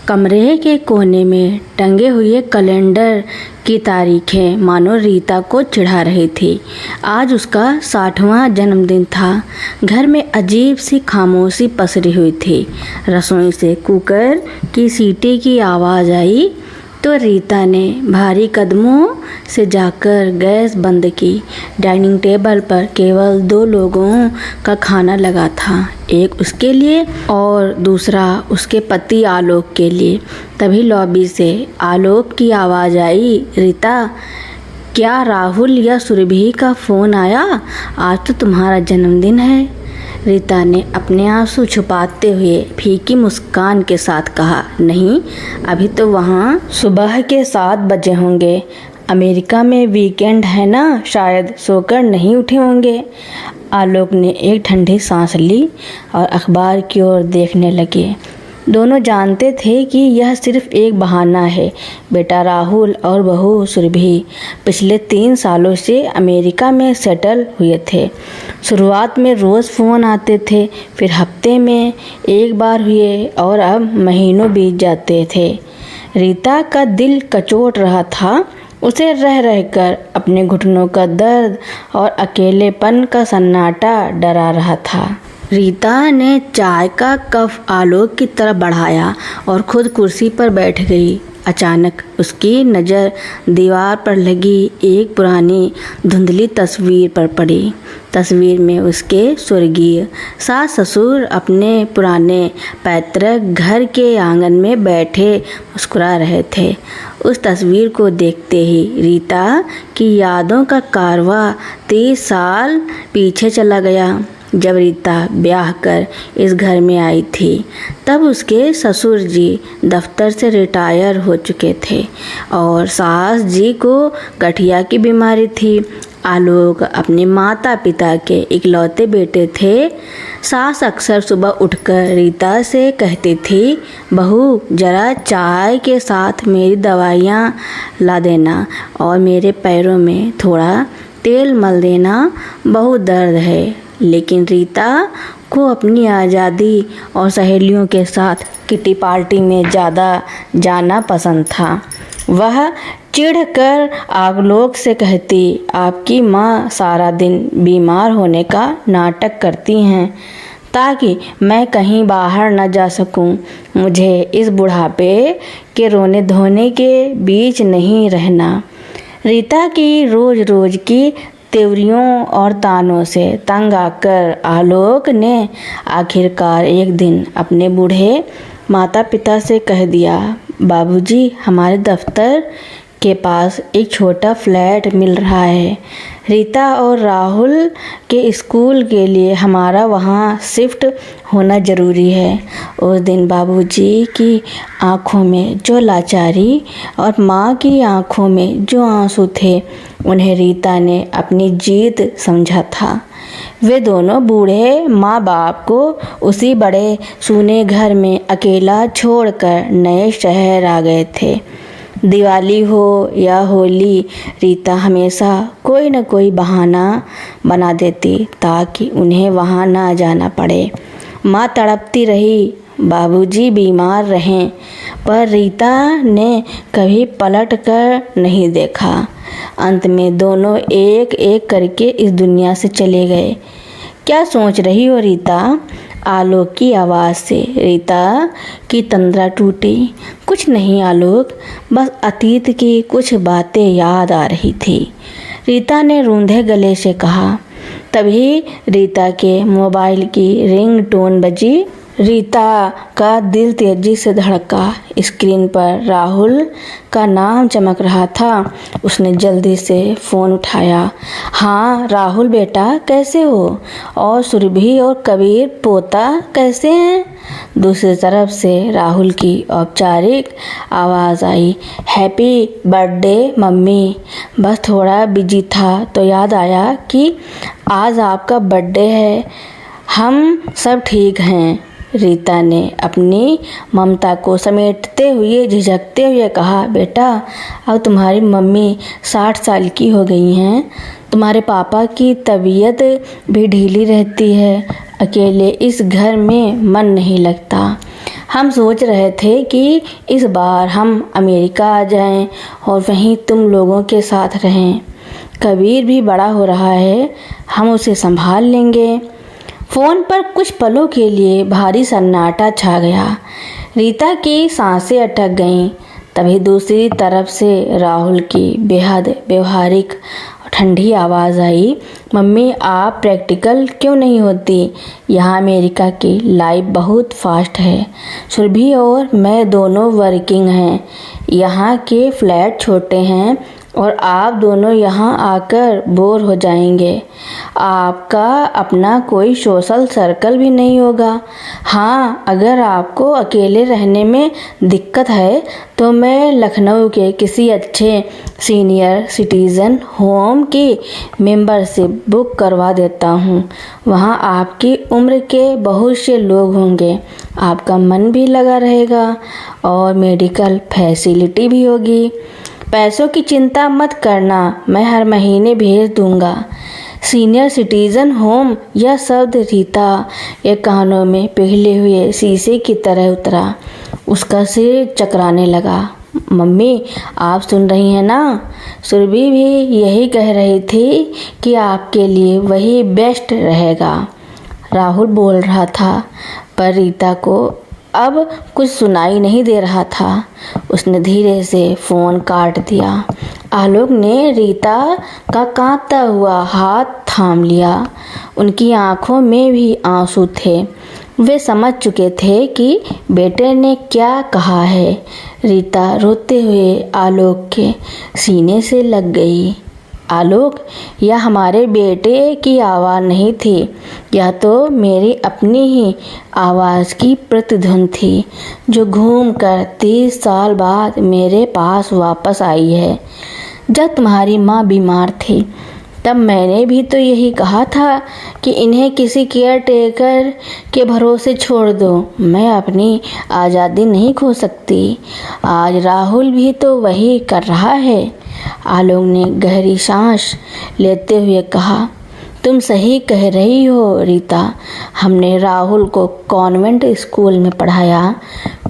कमरे के कोने में टंगे हुए कैलेंडर की तारीखें मानो रीता को चिढ़ा रही थी। आज उसका 60वां जन्मदिन था। घर में अजीब सी खामोशी पसरी हुई थी। रसोई से कुकर की सीटी की आवाज़ आई तो रीता ने भारी कदमों से जाकर गैस बंद की। डाइनिंग टेबल पर केवल 2 लोगों का खाना लगा था, एक उसके लिए और दूसरा उसके पति आलोक के लिए। तभी लॉबी से आलोक की आवाज़ आई, रीता, क्या राहुल या सुरभि का फ़ोन आया? आज तो तुम्हारा जन्मदिन है। रीता ने अपने आंसू छुपाते हुए फीकी मुस्कान के साथ कहा, नहीं, अभी तो वहाँ सुबह के 7 बजे होंगे। अमेरिका में वीकेंड है ना, शायद सोकर नहीं उठे होंगे। आलोक ने एक ठंडी सांस ली और अखबार की ओर देखने लगे। दोनों जानते थे कि यह सिर्फ एक बहाना है। बेटा राहुल और बहू सुरभि पिछले 3 सालों से अमेरिका में सेटल हुए थे। शुरुआत में रोज़ फ़ोन आते थे, फिर हफ्ते में एक बार हुए और अब महीनों बीत जाते थे। रीता का दिल कचोट रहा था। उसे रह रहकर अपने घुटनों का दर्द और अकेलेपन का सन्नाटा डरा रहा था। रीता ने चाय का कप आलोक की तरफ बढ़ाया और खुद कुर्सी पर बैठ गई। अचानक उसकी नज़र दीवार पर लगी एक पुरानी धुंधली तस्वीर पर पड़ी। तस्वीर में उसके स्वर्गीय सास ससुर अपने पुराने पैतृक घर के आंगन में बैठे मुस्कुरा रहे थे। उस तस्वीर को देखते ही रीता की यादों का कारवां 30 साल पीछे चला गया। जब रीता ब्याह कर इस घर में आई थी तब उसके ससुर जी दफ्तर से रिटायर हो चुके थे और सास जी को गठिया की बीमारी थी। आलोक अपने माता पिता के इकलौते बेटे थे। सास अक्सर सुबह उठकर रीता से कहती थी, बहू, जरा चाय के साथ मेरी दवाइयाँ ला देना और मेरे पैरों में थोड़ा तेल मल देना, बहुत दर्द है। लेकिन रीता को अपनी आज़ादी और सहेलियों के साथ किटी पार्टी में ज़्यादा जाना पसंद था। वह चिढ़कर आलोक से कहती, आपकी माँ सारा दिन बीमार होने का नाटक करती हैं ताकि मैं कहीं बाहर न जा सकूं। मुझे इस बुढ़ापे के रोने धोने के बीच नहीं रहना। रीता की रोज़ रोज़ की त्योरियों और तानों से तंग आकर आलोक ने आखिरकार एक दिन अपने बूढ़े माता पिता से कह दिया, बाबूजी, हमारे दफ्तर के पास एक छोटा फ्लैट मिल रहा है। रीता और राहुल के स्कूल के लिए हमारा वहाँ शिफ्ट होना ज़रूरी है। उस दिन बाबूजी की आँखों में जो लाचारी और माँ की आँखों में जो आंसू थे, उन्हें रीता ने अपनी जीत समझा था। वे दोनों बूढ़े माँ बाप को उसी बड़े सूने घर में अकेला छोड़कर नए शहर आ गए थे। दिवाली हो या होली, रीता हमेशा कोई न कोई बहाना बना देती ताकि उन्हें वहाँ ना जाना पड़े। माँ तड़पती रही, बाबूजी बीमार रहें, पर रीता ने कभी पलट कर नहीं देखा। अंत में दोनों एक एक करके इस दुनिया से चले गए। क्या सोच रही हो रीता? आलोक की आवाज़ से रीता की तंद्रा टूटी। कुछ नहीं आलोक, बस अतीत की कुछ बातें याद आ रही थी, रीता ने रूंधे गले से कहा। तभी रीता के मोबाइल की रिंगटोन बजी। रीता का दिल तेजी से धड़का। स्क्रीन पर राहुल का नाम चमक रहा था। उसने जल्दी से फ़ोन उठाया। हाँ राहुल बेटा, कैसे हो? और सुरभि और कबीर पोता कैसे हैं? दूसरी तरफ से राहुल की औपचारिक आवाज़ आई, हैप्पी बर्थडे मम्मी। बस थोड़ा बिजी था तो याद आया कि आज आपका बर्थडे है। हम सब ठीक हैं। रीता ने अपनी ममता को समेटते हुए झिझकते हुए कहा, बेटा, अब तुम्हारी मम्मी 60 साल की हो गई हैं। तुम्हारे पापा की तबीयत भी ढीली रहती है। अकेले इस घर में मन नहीं लगता। हम सोच रहे थे कि इस बार हम अमेरिका आ जाएं और वहीं तुम लोगों के साथ रहें। कबीर भी बड़ा हो रहा है, हम उसे संभाल लेंगे। फ़ोन पर कुछ पलों के लिए भारी सन्नाटा छा गया। रीता की सांसें अटक गईं। तभी दूसरी तरफ से राहुल की बेहद व्यवहारिक ठंडी आवाज़ आई, मम्मी आप प्रैक्टिकल क्यों नहीं होती? यहाँ अमेरिका की लाइफ बहुत फास्ट है। सुरभि और मैं दोनों वर्किंग हैं। यहाँ के फ्लैट छोटे हैं और आप दोनों यहाँ आकर बोर हो जाएंगे। आपका अपना कोई सोशल सर्कल भी नहीं होगा। हाँ, अगर आपको अकेले रहने में दिक्कत है तो मैं लखनऊ के किसी अच्छे सीनियर सिटीज़न होम की मेंबरशिप बुक करवा देता हूँ। वहाँ आपकी उम्र के बहुत से लोग होंगे, आपका मन भी लगा रहेगा और मेडिकल फैसिलिटी भी होगी। पैसों की चिंता मत करना, मैं हर महीने भेज दूँगा। सीनियर सिटीज़न होम, यह शब्द रीता के कानों में पिघले हुए शीशे की तरह उतरा। उसका सिर चकराने लगा। मम्मी आप सुन रही हैं ना? सुरभि भी यही कह रही थी कि आपके लिए वही बेस्ट रहेगा। राहुल बोल रहा था, पर रीता को अब कुछ सुनाई नहीं दे रहा था। उसने धीरे से फ़ोन काट दिया। आलोक ने रीता का कांपता हुआ हाथ थाम लिया। उनकी आंखों में भी आंसू थे। वे समझ चुके थे कि बेटे ने क्या कहा है। रीता रोते हुए आलोक के सीने से लग गई। आलोक, यह हमारे बेटे की आवाज़ नहीं थी, यह तो मेरी अपनी ही आवाज़ की प्रतिध्वनि थी, जो घूमकर 30 साल बाद मेरे पास वापस आई है। जब तुम्हारी माँ बीमार थी तब मैंने भी तो यही कहा था कि इन्हें किसी केयर टेकर के भरोसे छोड़ दो। मैं अपनी आज़ादी नहीं खो सकती। आज राहुल भी तो वही कर रहा है। आलोक ने गहरी सांस लेते हुए कहा, तुम सही कह रही हो रीता। हमने राहुल को कॉन्वेंट स्कूल में पढ़ाया,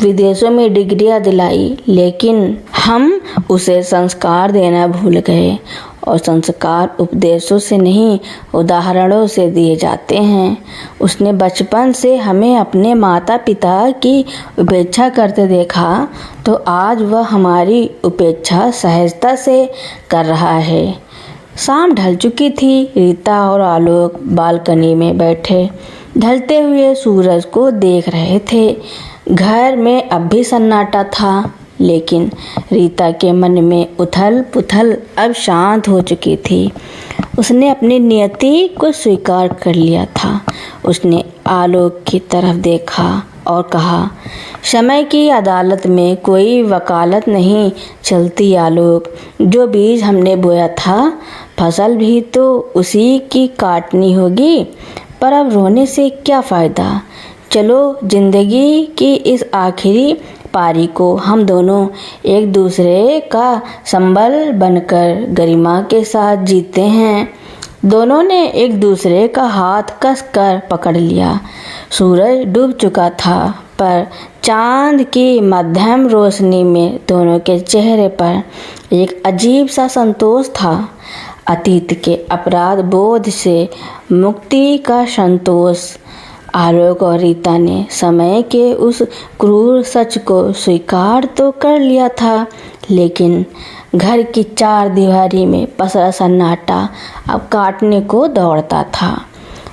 विदेशों में डिग्रियां दिलाई, लेकिन हम उसे संस्कार देना भूल गए। और संस्कार उपदेशों से नहीं, उदाहरणों से दिए जाते हैं। उसने बचपन से हमें अपने माता पिता की उपेक्षा करते देखा, तो आज वह हमारी उपेक्षा सहजता से कर रहा है। शाम ढल चुकी थी। रीता और आलोक बालकनी में बैठे ढलते हुए सूरज को देख रहे थे। घर में अब भी सन्नाटा था, लेकिन रीता के मन में उथल पुथल अब शांत हो चुकी थी। उसने अपनी नियति को स्वीकार कर लिया था। उसने आलोक की तरफ देखा और कहा, समय की अदालत में कोई वकालत नहीं चलती आलोक। जो बीज हमने बोया था, फसल भी तो उसी की काटनी होगी। पर अब रोने से क्या फ़ायदा? चलो जिंदगी की इस आखिरी पारी को हम दोनों एक दूसरे का संबल बनकर गरिमा के साथ जीते हैं। दोनों ने एक दूसरे का हाथ कसकर पकड़ लिया। सूरज डूब चुका था, पर चांद की मध्यम रोशनी में दोनों के चेहरे पर एक अजीब सा संतोष था। अतीत के अपराध बोध से मुक्ति का संतोष। आलोक और रीता ने समय के उस क्रूर सच को स्वीकार तो कर लिया था, लेकिन घर की चार दीवारी में पसरा सन्नाटा अब काटने को दौड़ता था।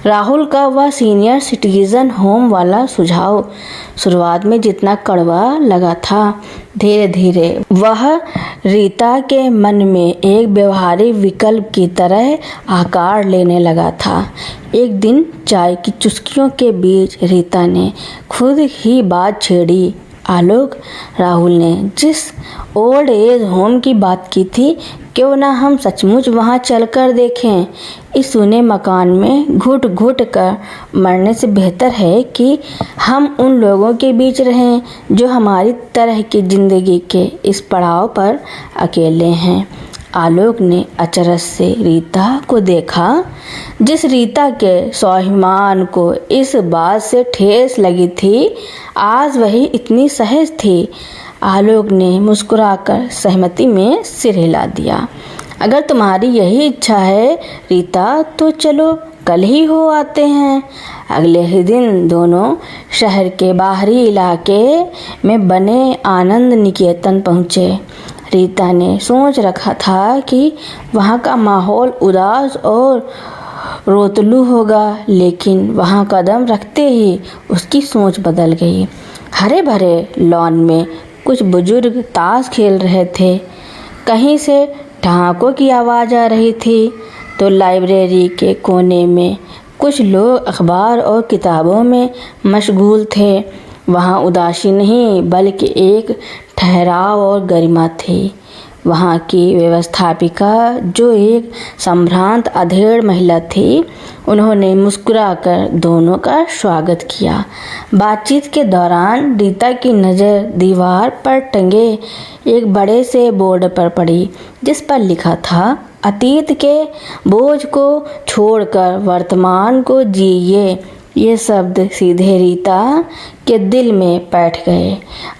राहुल का वह सीनियर सिटीजन होम वाला सुझाव शुरुआत में जितना कड़वा लगा था, धीरे धीरे वह रीता के मन में एक व्यवहारिक विकल्प की तरह आकार लेने लगा था। एक दिन चाय की चुस्कियों के बीच रीता ने खुद ही बात छेड़ी। आलोक, राहुल ने जिस ओल्ड एज होम की बात की थी, क्यों ना हम सचमुच वहाँ चलकर देखें। इस सूने मकान में घुट घुट कर मरने से बेहतर है कि हम उन लोगों के बीच रहें जो हमारी तरह की ज़िंदगी के इस पड़ाव पर अकेले हैं। आलोक ने अचरज से रीता को देखा। जिस रीता के स्वाभिमान को इस बात से ठेस लगी थी, आज वही इतनी सहज थी। आलोक ने मुस्कुराकर सहमति में सिर हिला दिया। अगर तुम्हारी यही इच्छा है रीता, तो चलो कल ही हो आते हैं। अगले ही दिन दोनों शहर के बाहरी इलाके में बने आनंद निकेतन पहुँचे। रीता ने सोच रखा था कि वहाँ का माहौल उदास और रोतलू होगा, लेकिन वहाँ कदम रखते ही उसकी सोच बदल गई। हरे भरे लॉन में कुछ बुजुर्ग ताश खेल रहे थे। कहीं से ठहाकों की आवाज़ आ रही थी, तो लाइब्रेरी के कोने में कुछ लोग अखबार और किताबों में मशगूल थे। वहाँ उदासी नहीं, बल्कि एक ठहराव और गरिमा थी। वहाँ की व्यवस्थापिका, जो एक संभ्रांत अधेड़ महिला थी, उन्होंने मुस्कुराकर दोनों का स्वागत किया। बातचीत के दौरान रीता की नज़र दीवार पर टंगे एक बड़े से बोर्ड पर पड़ी, जिस पर लिखा था, अतीत के बोझ को छोड़कर वर्तमान को जिए। ये शब्द सीधे रीता के दिल में बैठ गए।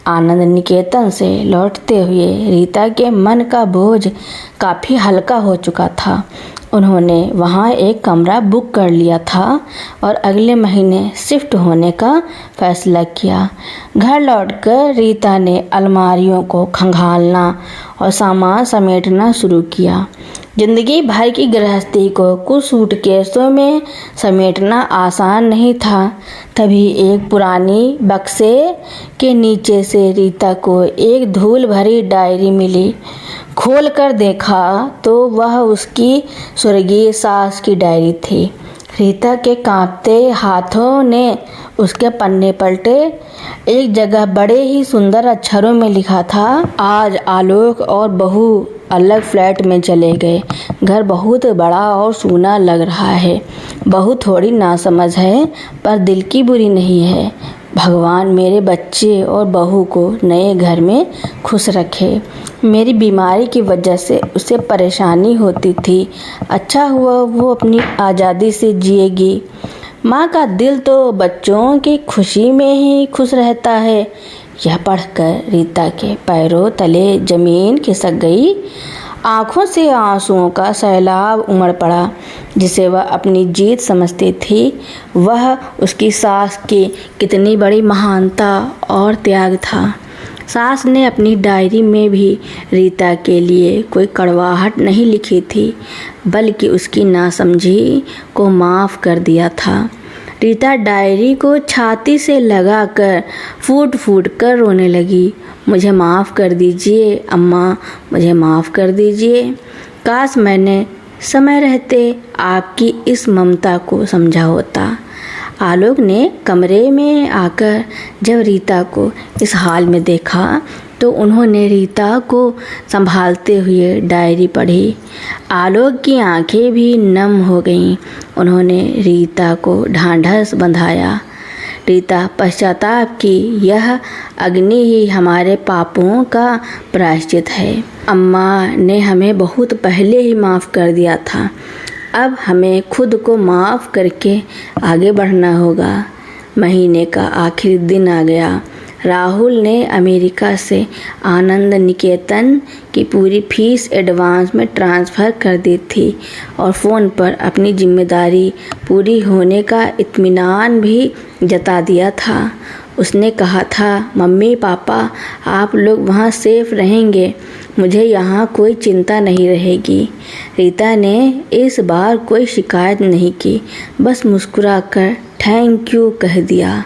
आनंद निकेतन से लौटते हुए रीता के मन का बोझ काफ़ी हल्का हो चुका था। उन्होंने वहाँ एक कमरा बुक कर लिया था और अगले महीने शिफ्ट होने का फैसला किया। घर लौटकर रीता ने अलमारियों को खंगालना और सामान समेटना शुरू किया। जिंदगी भर की गृहस्थी को कुछ सूटकेसों में समेटना आसान नहीं था। तभी एक पुरानी बक्से के नीचे से रीता को एक धूल भरी डायरी मिली। खोलकर देखा तो वह उसकी स्वर्गीय सास की डायरी थी। रीता के कांपते हाथों ने उसके पन्ने पलटे। एक जगह बड़े ही सुंदर अक्षरों में लिखा था, आज आलोक और बहू अलग फ्लैट में चले गए। घर बहुत बड़ा और सूना लग रहा है। बहू थोड़ी नासमझ है, पर दिल की बुरी नहीं है। भगवान मेरे बच्चे और बहू को नए घर में खुश रखे। मेरी बीमारी की वजह से उसे परेशानी होती थी। अच्छा हुआ वो अपनी आज़ादी से जिएगी। माँ का दिल तो बच्चों की खुशी में ही खुश रहता है। यह पढ़कर रीता के पैरों तले जमीन खिसक गई। आँखों से आंसुओं का सैलाब उमड़ पड़ा। जिसे वह अपनी जीत समझती थी, वह उसकी सास की कितनी बड़ी महानता और त्याग था। सास ने अपनी डायरी में भी रीता के लिए कोई कड़वाहट नहीं लिखी थी, बल्कि उसकी नासमझी को माफ़ कर दिया था। रीता डायरी को छाती से लगाकर फूट फूट कर रोने लगी। मुझे माफ़ कर दीजिए अम्मा, मुझे माफ़ कर दीजिए। काश मैंने समय रहते आपकी इस ममता को समझा होता। आलोक ने कमरे में आकर जब रीता को इस हाल में देखा, तो उन्होंने रीता को संभालते हुए डायरी पढ़ी। आलोक की आंखें भी नम हो गईं। उन्होंने रीता को ढांढस बंधाया। रीता, पश्चाताप की यह अग्नि ही हमारे पापों का प्रायश्चित है। अम्मा ने हमें बहुत पहले ही माफ़ कर दिया था। अब हमें खुद को माफ़ करके आगे बढ़ना होगा। महीने का आखिरी दिन आ गया। राहुल ने अमेरिका से आनंद निकेतन की पूरी फीस एडवांस में ट्रांसफ़र कर दी थी और फ़ोन पर अपनी जिम्मेदारी पूरी होने का इत्मीनान भी जता दिया था। उसने कहा था, मम्मी पापा आप लोग वहाँ सेफ रहेंगे, मुझे यहाँ कोई चिंता नहीं रहेगी। रीता ने इस बार कोई शिकायत नहीं की, बस मुस्कुराकर थैंक यू कह दिया।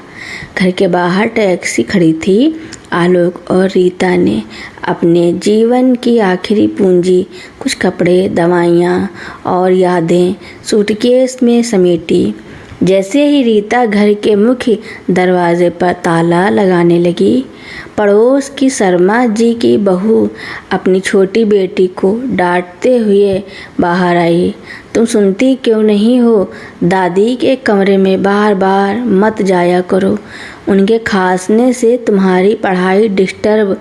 घर के बाहर टैक्सी खड़ी थी। आलोक और रीता ने अपने जीवन की आखिरी पूंजी, कुछ कपड़े, दवाइयाँ और यादें सूटकेस में समेटी। जैसे ही रीता घर के मुख्य दरवाजे पर ताला लगाने लगी, पड़ोस की शर्मा जी की बहू अपनी छोटी बेटी को डांटते हुए बाहर आई। तुम सुनती क्यों नहीं हो? दादी के कमरे में बार बार मत जाया करो, उनके खांसने से तुम्हारी पढ़ाई डिस्टर्ब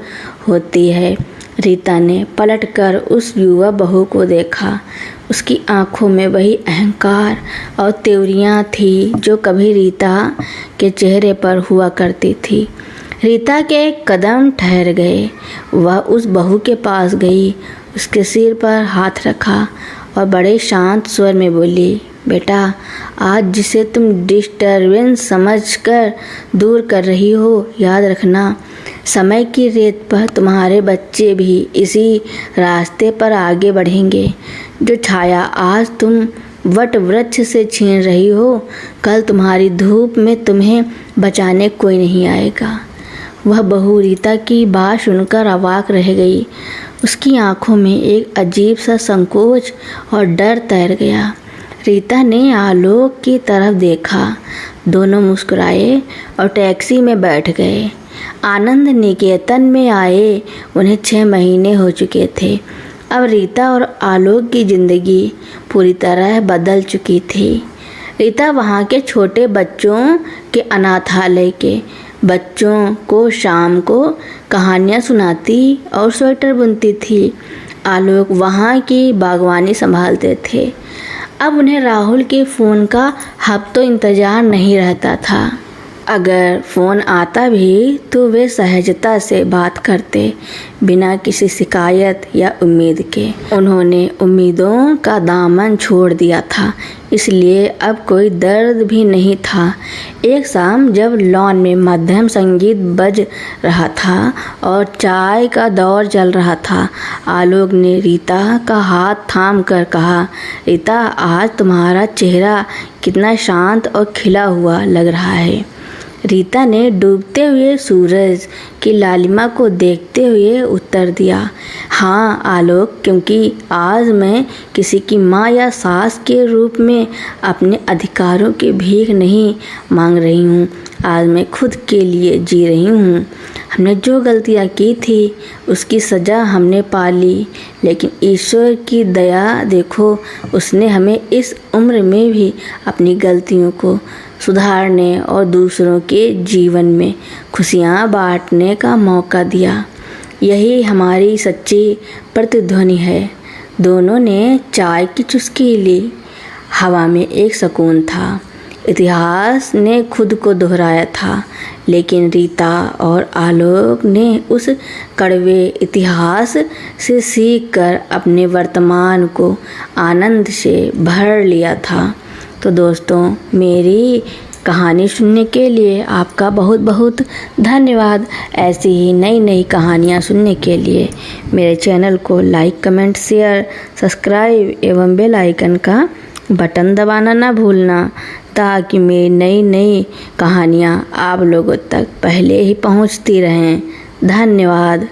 होती है। रीता ने पलटकर उस युवा बहू को देखा। उसकी आंखों में वही अहंकार और त्योरियां थी जो कभी रीता के चेहरे पर हुआ करती थी। रीता के कदम ठहर गए। वह उस बहू के पास गई, उसके सिर पर हाथ रखा और बड़े शांत स्वर में बोली, बेटा, आज जिसे तुम डिस्टर्बेंस समझकर दूर कर रही हो, याद रखना समय की रेत पर तुम्हारे बच्चे भी इसी रास्ते पर आगे बढ़ेंगे। जो छाया आज तुम वट वृक्ष से छीन रही हो, कल तुम्हारी धूप में तुम्हें बचाने कोई नहीं आएगा। वह बहू रीता की बात सुनकर अवाक रह गई। उसकी आंखों में एक अजीब सा संकोच और डर तैर गया। रीता ने आलोक की तरफ देखा। दोनों मुस्कुराए और टैक्सी में बैठ गए। आनंद निकेतन में आए उन्हें 6 महीने हो चुके थे। अब रीता और आलोक की ज़िंदगी पूरी तरह बदल चुकी थी। रीता वहाँ के छोटे बच्चों के अनाथालय के बच्चों को शाम को कहानियाँ सुनाती और स्वेटर बुनती थी। आलोक वहाँ की बागवानी संभालते थे। अब उन्हें राहुल के फ़ोन का हफ्तों इंतज़ार नहीं रहता था। अगर फ़ोन आता भी तो वे सहजता से बात करते, बिना किसी शिकायत या उम्मीद के। उन्होंने उम्मीदों का दामन छोड़ दिया था, इसलिए अब कोई दर्द भी नहीं था। एक शाम जब लॉन में मध्यम संगीत बज रहा था और चाय का दौर चल रहा था, आलोक ने रीता का हाथ थाम कर कहा, रीता, आज तुम्हारा चेहरा कितना शांत और खिला हुआ लग रहा है। रीता ने डूबते हुए सूरज की लालिमा को देखते हुए उत्तर दिया, हाँ आलोक, क्योंकि आज मैं किसी की माँ या सास के रूप में अपने अधिकारों की भीख नहीं मांग रही हूँ। आज मैं खुद के लिए जी रही हूँ। हमने जो गलतियाँ की थी उसकी सज़ा हमने पा ली, लेकिन ईश्वर की दया देखो, उसने हमें इस उम्र में भी अपनी गलतियों को सुधारने और दूसरों के जीवन में खुशियाँ बांटने का मौका दिया। यही हमारी सच्ची प्रतिध्वनि है। दोनों ने चाय की चुस्की ली। हवा में एक सुकून था। इतिहास ने खुद को दोहराया था, लेकिन रीता और आलोक ने उस कड़वे इतिहास से सीखकर अपने वर्तमान को आनंद से भर लिया था। तो दोस्तों, मेरी कहानी सुनने के लिए आपका बहुत बहुत धन्यवाद। ऐसी ही नई नई कहानियाँ सुनने के लिए मेरे चैनल को लाइक, कमेंट, शेयर, सब्सक्राइब एवं बेल आइकन का बटन दबाना ना भूलना, ताकि मेरी नई नई कहानियाँ आप लोगों तक पहले ही पहुँचती रहें। धन्यवाद।